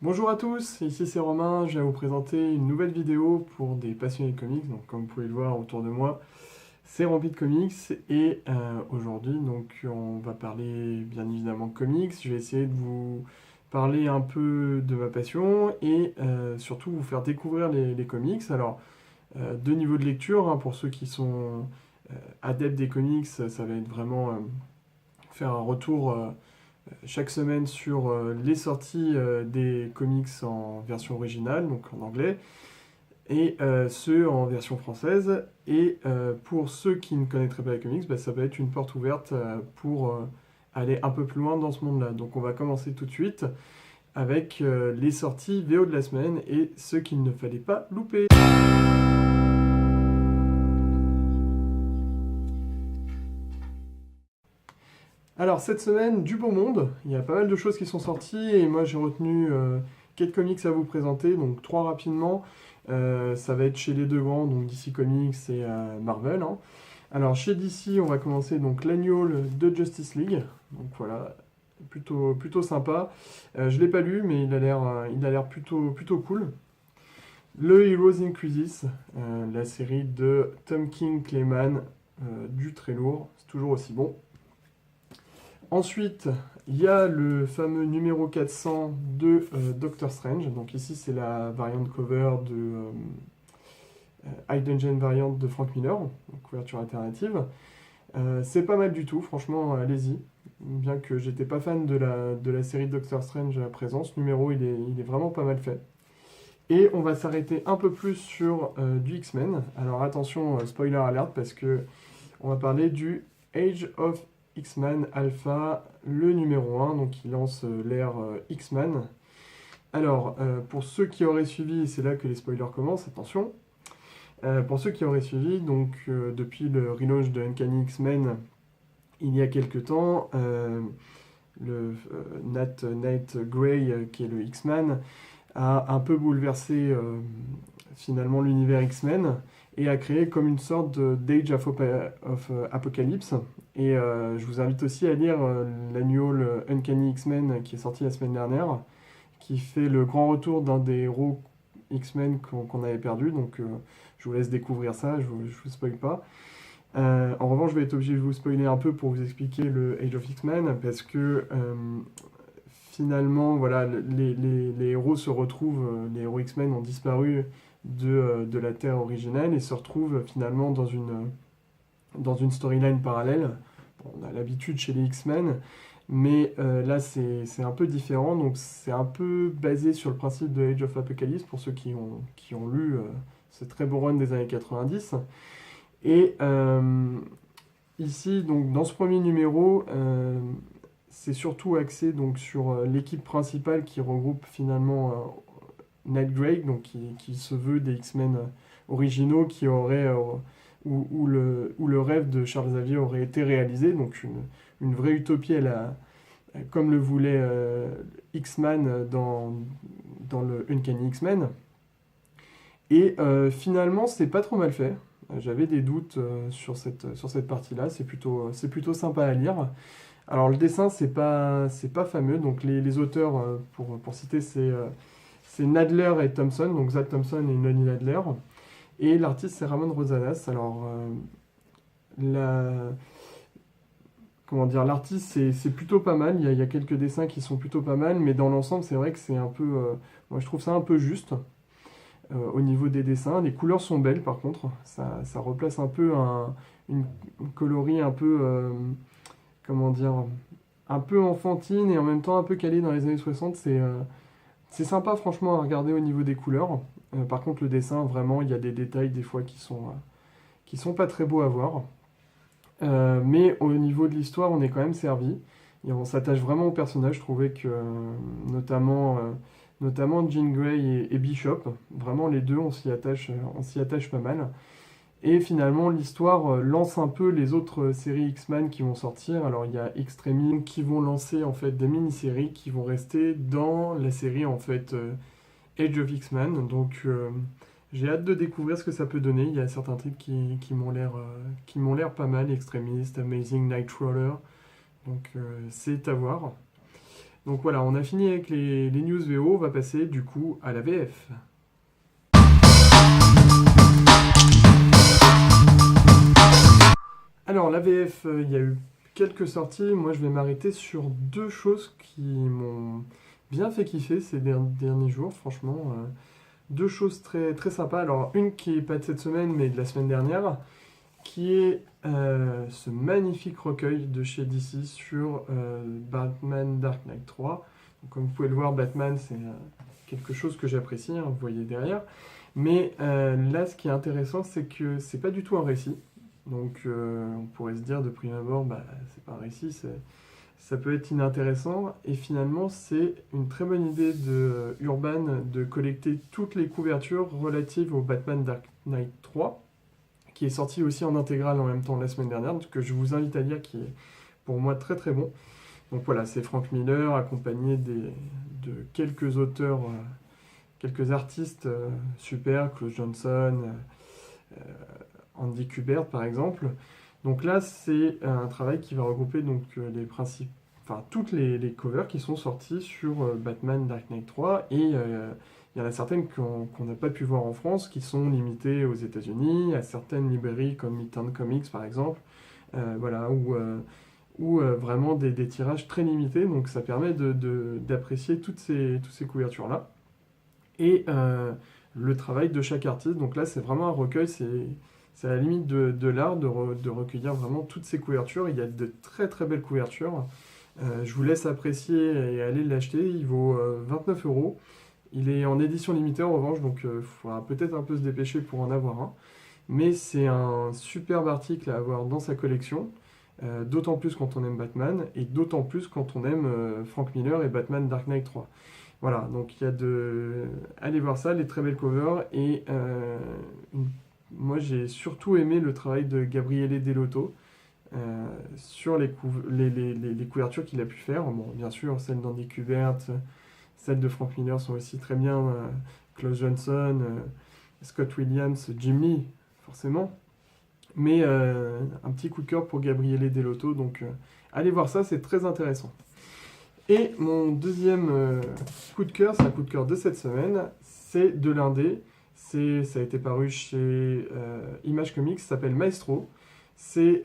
Bonjour à tous, ici c'est Romain, je vais vous présenter une nouvelle vidéo pour des passionnés de comics. Donc comme vous pouvez le voir autour de moi, c'est rempli de comics et aujourd'hui donc on va parler bien évidemment de comics. Je vais essayer de vous parler un peu de ma passion et surtout vous faire découvrir les comics. Alors deux niveaux de lecture, hein, pour ceux qui sont adeptes des comics, ça va être vraiment faire un retour chaque semaine sur les sorties des comics en version originale, donc en anglais, et ceux en version française. Et pour ceux qui ne connaîtraient pas les comics, bah, ça va être une porte ouverte pour aller un peu plus loin dans ce monde-là. Donc on va commencer tout de suite avec les sorties VO de la semaine et ce qu'il ne fallait pas louper. Alors cette semaine, du beau monde, il y a pas mal de choses qui sont sorties et moi j'ai retenu quelques comics à vous présenter, donc trois rapidement. Ça va être chez les deux grands, donc DC Comics et Marvel, hein. Alors chez DC, on va commencer donc l'annual de Justice League, donc voilà, plutôt sympa. Je l'ai pas lu, mais il a l'air plutôt cool. Le Heroes in Crisis, la série de Tom King Clayman, du très lourd, c'est toujours aussi bon. Ensuite, il y a le fameux numéro 400 de Doctor Strange. Donc ici, c'est la variante cover de High Dungeon variante de Frank Miller, donc couverture alternative. C'est pas mal du tout, franchement, allez-y. Bien que j'étais pas fan de la série Doctor Strange à présent, ce numéro, il est vraiment pas mal fait. Et on va s'arrêter un peu plus sur du X-Men. Alors attention, spoiler alert, parce que on va parler du Age of X-Men Alpha, le numéro 1, donc il lance l'ère X-Men. Alors, pour ceux qui auraient suivi, et c'est là que les spoilers commencent, attention. Pour ceux qui auraient suivi, donc depuis le relaunch de Uncanny X-Men, il y a quelques temps, Nate Gray, qui est le X-Man, a un peu bouleversé finalement l'univers X-Men et a créé comme une sorte d'Age of Apocalypse. Et je vous invite aussi à lire l'annual Uncanny X-Men qui est sorti la semaine dernière, qui fait le grand retour d'un des héros X-Men qu'on avait perdu. Donc je vous laisse découvrir ça, je vous spoil pas. En revanche, je vais être obligé de vous spoiler un peu pour vous expliquer le Age of X-Men, parce que finalement, voilà, les héros se retrouvent, les héros X-Men ont disparu de la Terre originelle et se retrouvent finalement dans une storyline parallèle. Bon, on a l'habitude chez les X-Men, mais là c'est un peu différent, donc c'est un peu basé sur le principe de Age of Apocalypse pour ceux qui ont lu ce très beau run des années 90. Et ici, donc, dans ce premier numéro, c'est surtout axé donc, sur l'équipe principale qui regroupe finalement Nate Grey, donc, qui se veut des X-Men originaux, qui aurait, où le rêve de Charles Xavier aurait été réalisé, donc une vraie utopie, comme le voulait X-Men dans le Uncanny X-Men. Et finalement, c'est pas trop mal fait. J'avais des doutes sur cette partie-là. C'est plutôt sympa à lire. Alors le dessin, c'est pas fameux. Donc les auteurs, pour citer, c'est Nadler et Thompson. Donc Zach Thompson et Lonnie Nadler. Et l'artiste, c'est Ramon Rosanas. Alors la, comment dire, l'artiste, c'est plutôt pas mal. Il y a quelques dessins qui sont plutôt pas mal. Mais dans l'ensemble, c'est vrai que c'est un peu... moi, je trouve ça un peu juste. Au niveau des dessins. Les couleurs sont belles par contre, ça replace un peu une coloris un peu, comment dire, un peu enfantine et en même temps un peu calée dans les années 60. C'est sympa franchement à regarder au niveau des couleurs. Par contre le dessin, vraiment, il y a des détails des fois qui sont pas très beaux à voir. Mais au niveau de l'histoire, on est quand même servi. Et on s'attache vraiment au personnage. Je trouvais que notamment Jean Grey et Bishop, vraiment les deux, on s'y attache pas mal. Et finalement, l'histoire lance un peu les autres séries X-Men qui vont sortir. Alors il y a Extreme qui vont lancer en fait des mini-séries qui vont rester dans la série en fait Age of X-Men. Donc j'ai hâte de découvrir ce que ça peut donner. Il y a certains trucs qui m'ont l'air pas mal. Extremist, Amazing Nightcrawler. Donc c'est à voir. Donc voilà, on a fini avec les news VO, on va passer du coup à la VF. Alors la VF, il y a eu quelques sorties, moi je vais m'arrêter sur deux choses qui m'ont bien fait kiffer ces derniers jours, franchement. Deux choses très, très sympas. Alors une qui est pas de cette semaine mais de la semaine dernière, qui est ce magnifique recueil de chez DC sur Batman Dark Knight 3. Donc, comme vous pouvez le voir, Batman, c'est quelque chose que j'apprécie, hein, vous voyez derrière. Mais là, ce qui est intéressant, c'est que c'est pas du tout un récit. Donc, on pourrait se dire de prime abord, bah, c'est pas un récit, ça peut être inintéressant. Et finalement, c'est une très bonne idée de Urban de collecter toutes les couvertures relatives au Batman Dark Knight 3 qui est sorti aussi en intégrale en même temps la semaine dernière, que je vous invite à lire, qui est pour moi très très bon. Donc voilà, c'est Frank Miller accompagné de quelques auteurs, quelques artistes super, Klaus Johnson, Andy Kubert par exemple. Donc là, c'est un travail qui va regrouper donc les principes, enfin toutes les covers qui sont sorties sur Batman Dark Knight 3 et il y en a certaines qu'on n'a pas pu voir en France, qui sont limitées aux États-Unis, à certaines librairies comme Midtown Comics par exemple, voilà, ou vraiment des tirages très limités. Donc ça permet d'apprécier toutes ces couvertures-là. Et le travail de chaque artiste, donc là c'est vraiment un recueil, c'est à la limite de l'art de recueillir vraiment toutes ces couvertures. Il y a de très très belles couvertures. Je vous laisse apprécier et aller l'acheter, il vaut 29 euros. Il est en édition limitée en revanche, donc il faudra peut-être un peu se dépêcher pour en avoir un. Mais c'est un superbe article à avoir dans sa collection, d'autant plus quand on aime Batman, et d'autant plus quand on aime Frank Miller et Batman Dark Knight 3. Voilà, donc il y a de... Allez voir ça, les très belles covers, et moi j'ai surtout aimé le travail de Gabriele Dell'Otto sur les couvertures qu'il a pu faire. Bon, bien sûr, celles d'Andy Kubert, celles de Frank Miller sont aussi très bien. Klaus Johnson, Scott Williams, Jim Lee, forcément. Mais un petit coup de cœur pour Gabriele Dell'Otto. Donc allez voir ça, c'est très intéressant. Et mon deuxième coup de cœur, c'est un coup de cœur de cette semaine. C'est de l'indé. Ça a été paru chez Image Comics, ça s'appelle Maestro. C'est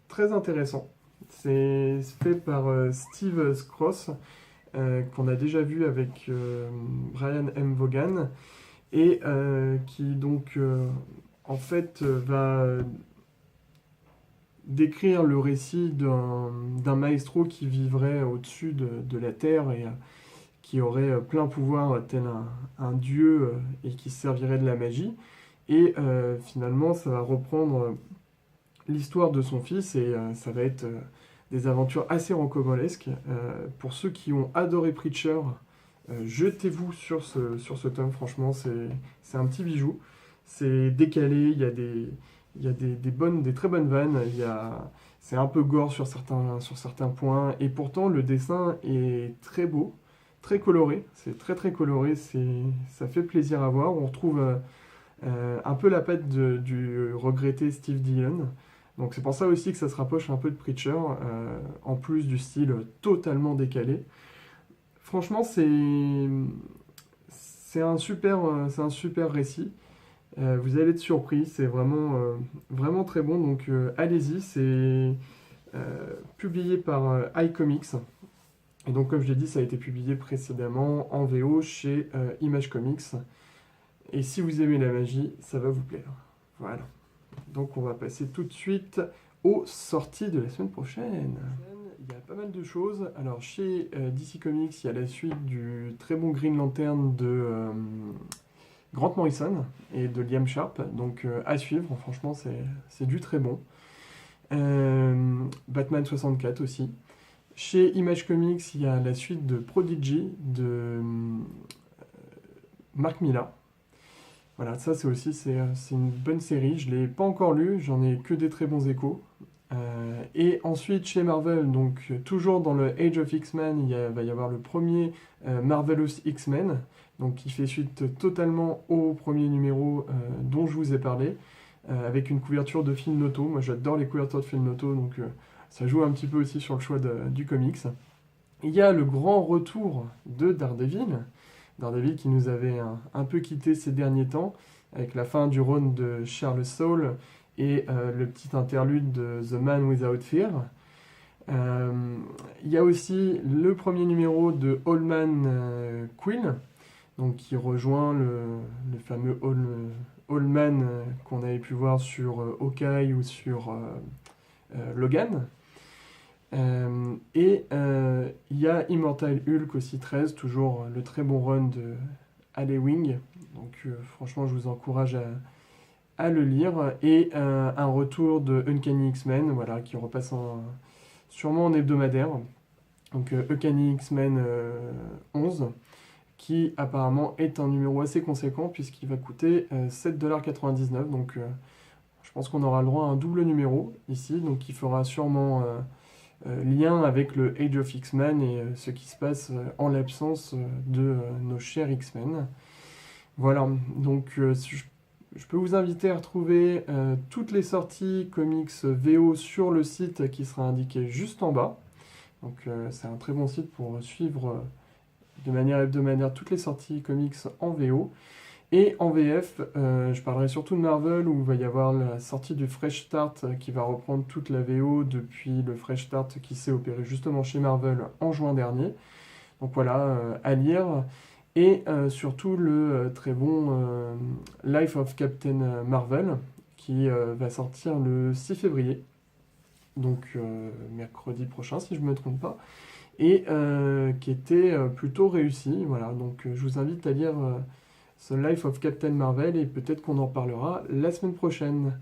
très intéressant. C'est fait par Steve Skroce, qu'on a déjà vu avec Brian M. Vaughan, et qui donc en fait va décrire le récit d'un maestro qui vivrait au-dessus de la terre et qui aurait plein pouvoir tel un dieu et qui se servirait de la magie. Et finalement, ça va reprendre l'histoire de son fils et ça va être des aventures assez rocambolesques. Pour ceux qui ont adoré Preacher, jetez-vous sur ce tome, franchement, c'est un petit bijou. C'est décalé, il y a des très bonnes vannes, c'est un peu gore sur certains points, et pourtant le dessin est très beau, très coloré, c'est très très coloré, ça fait plaisir à voir. On retrouve un peu la patte du regretté Steve Dillon. Donc c'est pour ça aussi que ça se rapproche un peu de Preacher, en plus du style totalement décalé. Franchement, c'est un super récit. Vous allez être surpris, c'est vraiment très bon. Donc allez-y, c'est publié par iComics. Et donc comme je l'ai dit, ça a été publié précédemment en VO chez Image Comics. Et si vous aimez la magie, ça va vous plaire. Voilà. Donc on va passer tout de suite aux sorties de la semaine prochaine. Il y a pas mal de choses. Alors chez DC Comics, il y a la suite du très bon Green Lantern de Grant Morrison et de Liam Sharp. Donc à suivre, franchement c'est du très bon. Batman 64 aussi. Chez Image Comics, il y a la suite de Prodigy de Mark Millar. Voilà, ça c'est une bonne série. Je ne l'ai pas encore lu, j'en ai que des très bons échos. Et ensuite chez Marvel, donc toujours dans le Age of X-Men, va y avoir le premier Marvelous X-Men, donc qui fait suite totalement au premier numéro dont je vous ai parlé, avec une couverture de Phil Noto. Moi j'adore les couvertures de Phil Noto, donc ça joue un petit peu aussi sur le choix du comics. Il y a le grand retour de Daredevil. Daredevil qui nous avait un peu quitté ces derniers temps, avec la fin du run de Charles Soule et le petit interlude de The Man Without Fear. Il y a aussi le premier numéro de Allman Quill, donc qui rejoint le fameux Allman qu'on avait pu voir sur Hawkeye ou sur Logan. Il y a Immortal Hulk aussi 13, toujours le très bon run de Alley Wing. Donc franchement, je vous encourage à le lire. Et un retour de Uncanny X-Men, voilà, qui repasse sûrement en hebdomadaire. Donc Uncanny X-Men 11, qui apparemment est un numéro assez conséquent puisqu'il va coûter 7,99$. Donc je pense qu'on aura le droit à un double numéro ici, donc qui fera sûrement lien avec le Age of X-Men et ce qui se passe en l'absence de nos chers X-Men. Voilà, donc je peux vous inviter à retrouver toutes les sorties comics VO sur le site qui sera indiqué juste en bas. Donc c'est un très bon site pour suivre de manière hebdomadaire toutes les sorties comics en VO. Et en VF, je parlerai surtout de Marvel où il va y avoir la sortie du Fresh Start qui va reprendre toute la VO depuis le Fresh Start qui s'est opéré justement chez Marvel en juin dernier. Donc voilà, à lire. Et surtout le très bon Life of Captain Marvel qui va sortir le 6 février, donc mercredi prochain si je ne me trompe pas, et qui était plutôt réussi. Voilà, donc je vous invite à lire The Life of Captain Marvel et peut-être qu'on en parlera la semaine prochaine.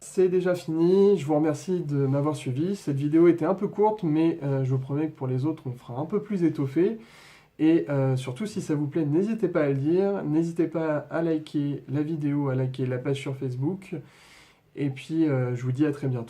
C'est déjà fini, je vous remercie de m'avoir suivi. Cette vidéo était un peu courte, mais je vous promets que pour les autres, on fera un peu plus étoffé. Et surtout, si ça vous plaît, n'hésitez pas à le dire. N'hésitez pas à liker la vidéo, à liker la page sur Facebook. Et puis, je vous dis à très bientôt.